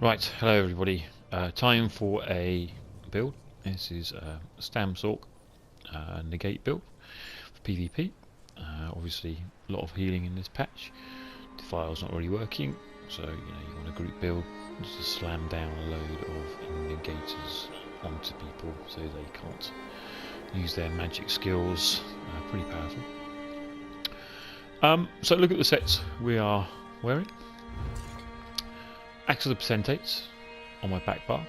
Right, hello everybody. Time for a build. This is a Sorc Negate build for PvP. Obviously, a lot of healing in this patch. The file's not really working, so you want a group build just to slam down a load of negators onto people so they can't use their magic skills. Pretty powerful. So look at the sets we are wearing. Axe of the Potentates on my back bar.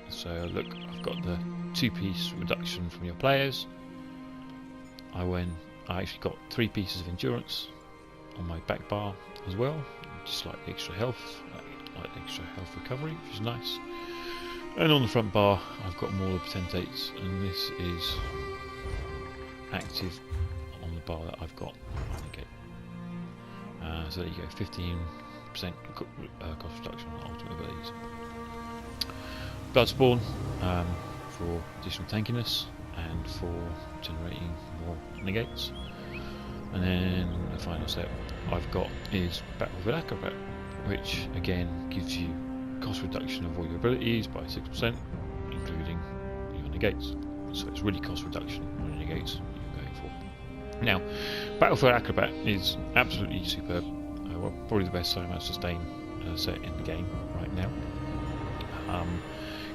So look, I've got the 2-piece reduction from your players. I actually got 3 pieces of endurance on my back bar as well, just like extra health, like extra health recovery, which is nice. And on the front bar, I've got more of the Potentates, and this is active on the bar that I've got on the gate. So there you go, 15% cost reduction on ultimate abilities. Bloodspawn for additional tankiness and for generating more negates. And then the final set I've got is Battlefield Acrobat, which again gives you cost reduction of all your abilities by 6%, including your negates. So it's really cost reduction on your negates you're going for. Now, Battlefield Acrobat is absolutely superb. Well, probably the best amount of sustain set in the game right now.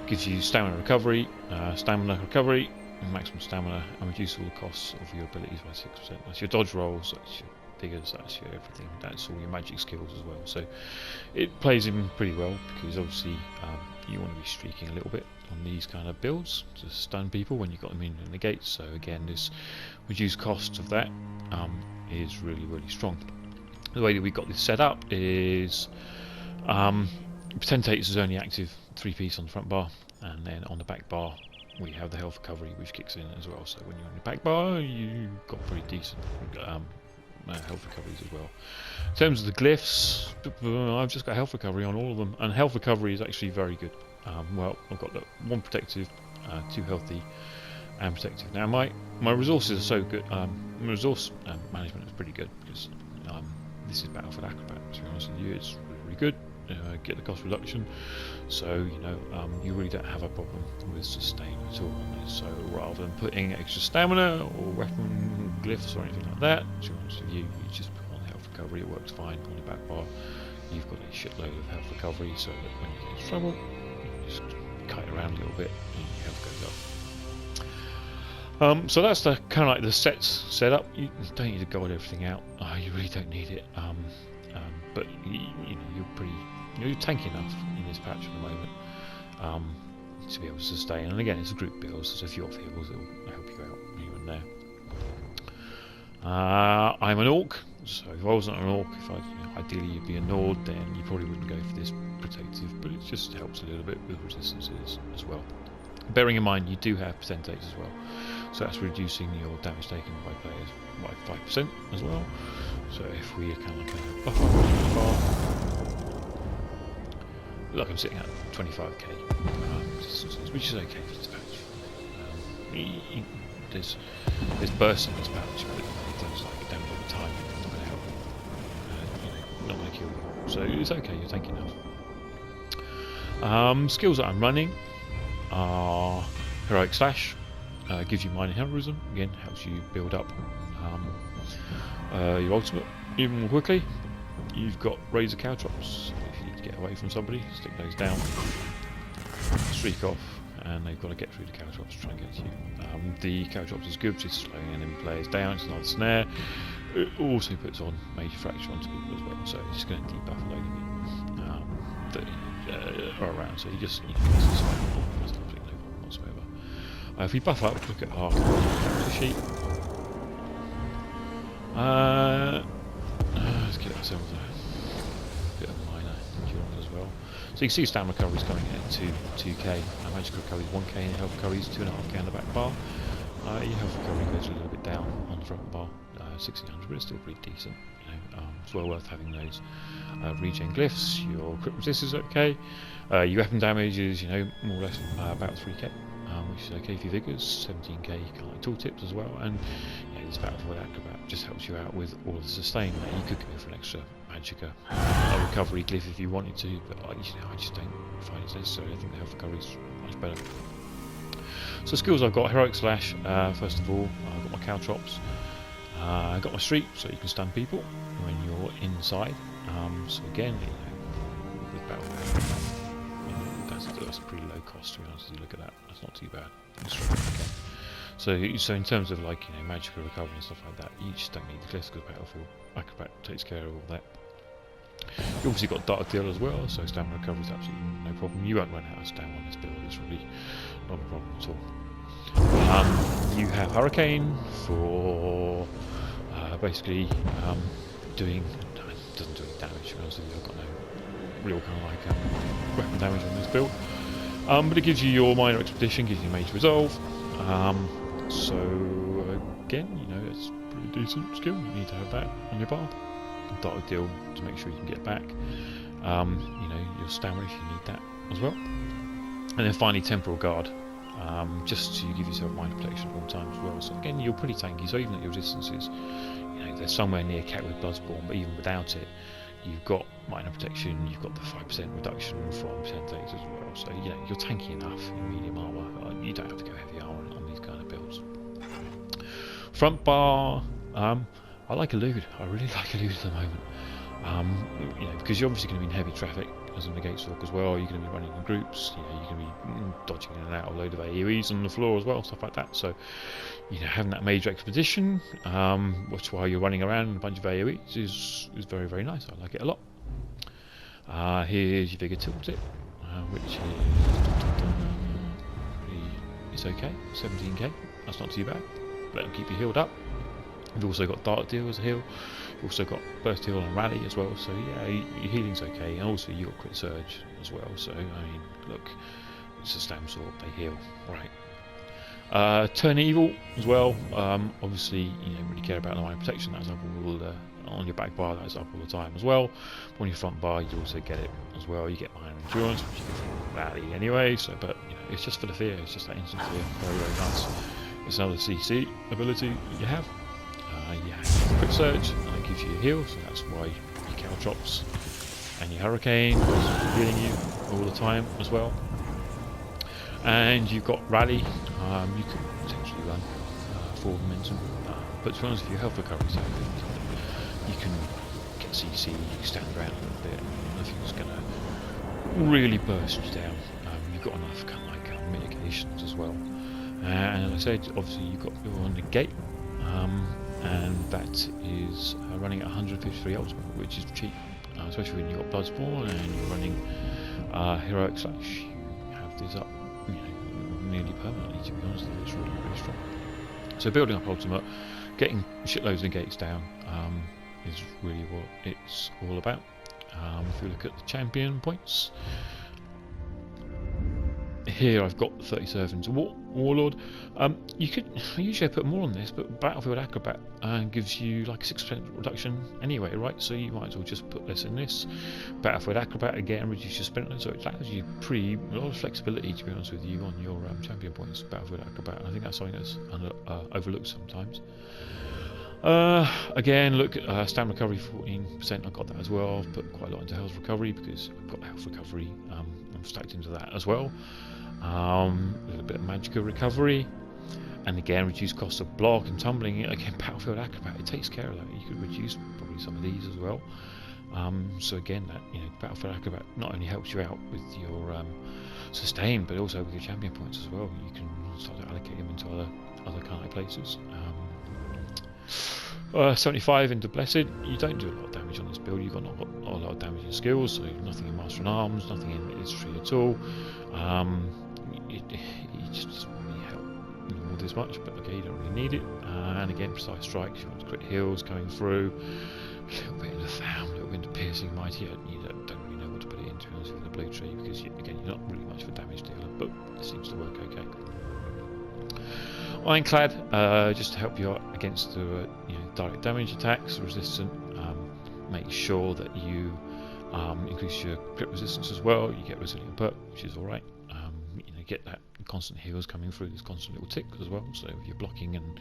Gives you stamina recovery, maximum stamina, and reduce all the costs of your abilities by 6%. That's your dodge rolls, that's your figures, that's your everything, that's all your magic skills as well. So it plays in pretty well because obviously you want to be streaking a little bit on these kind of builds to stun people when you've got them in the gates. So again, this reduced cost of that is really, really strong. The way that we got this set up is Potentates is only active 3-piece on the front bar, and then on the back bar we have the health recovery which kicks in as well. So when you're on the back bar, you've got pretty decent health recoveries as well. In terms of the glyphs, I've just got health recovery on all of them, and health recovery is actually very good. Well, I've got the 1 protective, 2 healthy, and protective. Now my resources are so good. My resource management is pretty good because this is Battlefield Acrobat. To be honest with you, it's really good. Get the cost reduction, so you really don't have a problem with sustain at all. So rather than putting extra stamina or weapon glyphs or anything like that, to be honest with you, you just put on health recovery. It works fine on the back bar. You've got a shitload of health recovery, so that when you get into trouble, you just kite around a little bit and your health goes up. So that's the kind of like the sets set up. You don't need to gold everything out. You really don't need it. But you're tanky enough in this patch at the moment to be able to sustain. And again, it's a group build, so there's a few off heals that will help you out here and there. I'm an orc, so if I wasn't an orc, ideally you'd be a Nord, then you probably wouldn't go for this protective, but it just helps a little bit with resistances as well. Bearing in mind you do have Potentates as well, so that's reducing your damage taken by players by 5% as well. So if we kind of like buff up look, I'm sitting at 25k resistances, which is okay for this patch. There's bursts in this patch, but things like damage over time are not going to help. Not going to kill you, so it's okay. You're tanky enough. Skills that I'm running are Heroic Slash, gives you minor heroism, again helps you build up your ultimate even more quickly. You've got Razor Caltrops. If you need to get away from somebody, stick those down, streak off, and they've got to get through the Caltrops to try and get to you. The Caltrops is good for slowing enemy players down, it's not a snare. It also puts on Major Fracture onto people as well, so it's going to debuff a load of you that are around, so you just there's absolutely no problem whatsoever. If we buff up, look at our character sheet. Let's get ourselves a bit of minor endurance as well. So you can see stamina recovery is coming in at 2k, magic recovery is 1k, and health recovery is 2.5k on the back bar. Your health recovery goes a little bit down on the front bar, 1600, but it's still pretty decent. It's well worth having those regen glyphs. Your crit resist is okay. Your weapon damage is more or less about 3k. which is okay for your figures. 17k kind of like tooltips as well, and yeah, this Battlefield Acrobat just helps you out with all of the sustain. Now, you could go for an extra Magicka recovery glyph if you wanted to, but I just don't find it necessary. I think the health recovery is much better. So skills I've got: Heroic Slash. First of all, I've got my Caltrops. I've got my Streak, so you can stun people when you're inside. So again, with Battlefield Acrobat, that's a pretty low cost, to be honest. If you look at that, that's not too bad. Okay. So in terms of like magical recovery and stuff like that, you just don't need the glyphs because Battlefield Acrobat takes care of all that. You obviously got Dark Deal as well, so stamina recovery is absolutely no problem. You won't run out of stamina on this build; it's really not a problem at all. You have Hurricane for basically doesn't do any damage. To be honest with you, I've got no real kind of like weapon damage on this build. But it gives you your minor expedition, gives you Mage Resolve. So again, it's a pretty decent skill. You need to have that on your bar. Dark Deal to make sure you can get back. Your stamina if you need that as well. And then finally Temporal Guard, just to give yourself minor protection at all times as well. So again, you're pretty tanky. So even at your distances, they're somewhere near Cat with Bloodspawn, but even without it, you've got minor protection, you've got the 5% reduction from percentage as well, so you're tanky enough in medium armour. You don't have to go heavy armour on these kind of builds. Front bar, I like Elude. I really like Elude at the moment. Because you're obviously going to be in heavy traffic as a Negate Sorc as well. You're going to be running in groups. You're going to be dodging in and out a load of AoEs on the floor as well, stuff like that. So, having that major expedition, which while you're running around in a bunch of AoEs is very, very nice. I like it a lot. Here's your bigger tooltip, which is okay. 17k. That's not too bad. Let them keep you healed up. You've also got Dark Deal as a heal. You've also got Burst Heal and Rally as well, so yeah, your healing's okay. And also you've got Crit Surge as well, so I mean, look, it's a Stam Sword, they heal, right. Turn Evil as well, obviously you don't really care about the minor protection, that's up all on your back bar, that's up all the time as well. On your front bar you also get it as well, you get minor endurance, which you get from Rally anyway, so but it's just for the fear, it's just that instant fear, very, very nice. It's another CC ability you have. You have Crit Surge, and it gives you a heal, so that's why your Caltrops and your Hurricane is healing you all the time as well. And you've got Rally, you can potentially run forward momentum, but to be honest with you, health recovery is so good. You can get CC, you can stand around a little bit, nothing's going to really burst you down. You've got enough kind of like mitigations as well. And as I said, obviously you've got your Negate. And that is running at 153 ultimate, which is cheap, especially when you've got Bloodspawn and you're running Heroic Slash. You have this up nearly permanently, to be honest with you. It's really, really strong. So building up ultimate, getting shitloads of negates down is really what it's all about. If we look at the champion points, here I've got 30 servants Warlord. You could usually put more on this, but Battlefield Acrobat gives you like a 6% reduction anyway, right? So you might as well just put this in this. Battlefield Acrobat again reduce your sprint, so it allows you a lot of flexibility, to be honest with you, on your champion points. Battlefield Acrobat, and I think that's something that's overlooked sometimes. Again, look, stamina recovery 14%. I got that as well. I've put quite a lot into health recovery because I've got the health recovery. I'm stacked into that as well. A little bit of Magicka recovery, and again reduce cost of block and tumbling. Again, Battlefield Acrobat, it takes care of that. You could reduce probably some of these as well. So again, that Battlefield Acrobat not only helps you out with your sustain, but also with your champion points as well. You can start to allocate them into other kind of places. 75 into Blessed. You don't do a lot of damage on this build. You've got not a lot of damage in skills, so nothing in Master and Arms, nothing in History at all. It just doesn't really help all this much, but okay, you don't really need it. And again, Precise Strikes, you want crit heals coming through, a little bit into Thaum, a little bit into Piercing Mighty. You don't really know what to put it into with the Blue Tree, because again, you're not really much of a damage dealer, but it seems to work okay. Ironclad, just to help you out against the direct damage attacks, resistant. Make sure that you increase your crit resistance as well. You get Resilient Perk, which is alright. you know, get that constant heals coming through this constant little tick as well. So if you're blocking and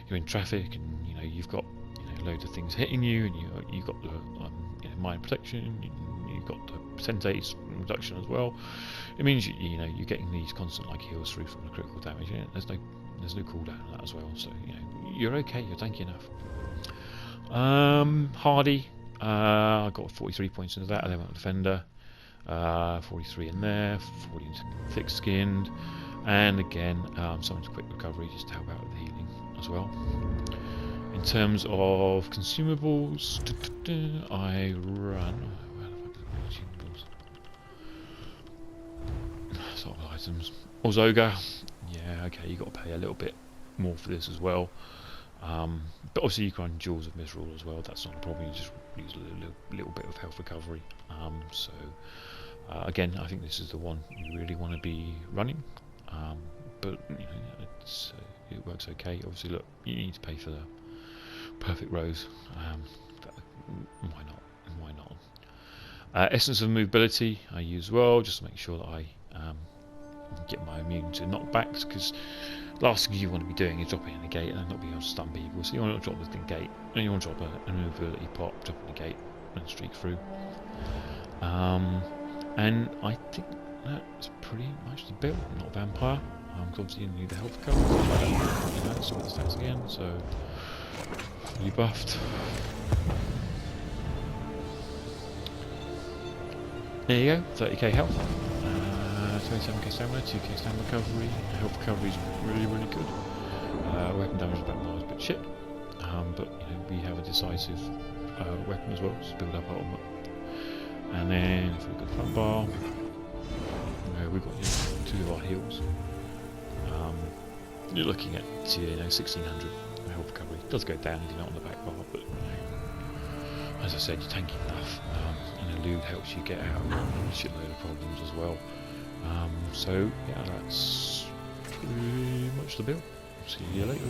you're in traffic, and you know you've got, you know, loads of things hitting you, and you've got the you know, mine protection, you've got the percentage reduction as well. It means you know you're getting these constant like heals through from the critical damage. Yeah, there's no cooldown on that as well. So you know you're okay. You're tanky enough. Hardy. I got 43 points into that. 11 defender. 43 in there, 40 into thick-skinned, and again something to quick recovery just to help out with the healing as well. In terms of consumables, I run. Where the fuck is the consumables? Sort of items. Ozoga. Yeah, okay, you got to pay a little bit more for this as well. But obviously you can run Jewels of Misrule as well. That's not a problem. You just use a little bit of health recovery. Again, I think this is the one you really want to be running. But you know, it works okay. Obviously, look, you need to pay for the perfect rose. But why not? Why not? Essence of Movability I use as well, just to make sure that I get my immune to knockbacks, because last thing you want to be doing is dropping a Negate and not being able to stun people. So you want to drop the Negate, and you want to drop an Movability pop, drop a Negate, and streak through. And I think that's pretty much the build. Not a vampire. Obviously you need the health cover. You know, saw the stats again, so fully buffed. There you go, 30k health, 27k stamina, 2k stamina recovery. Health recovery is really, really good. Weapon damage is about miles, but shit. But you know, we have a decisive weapon as well, just build up our ultimate. And then if we look at the front bar, we've got, you know, 2 of our heals. You're looking at, you know, 1600 health recovery. It does go down if you're not on the back bar, but you know, as I said, you're tanky enough, and elude helps you get out of a shitload of problems as well. So yeah, that's pretty much the build. See you later.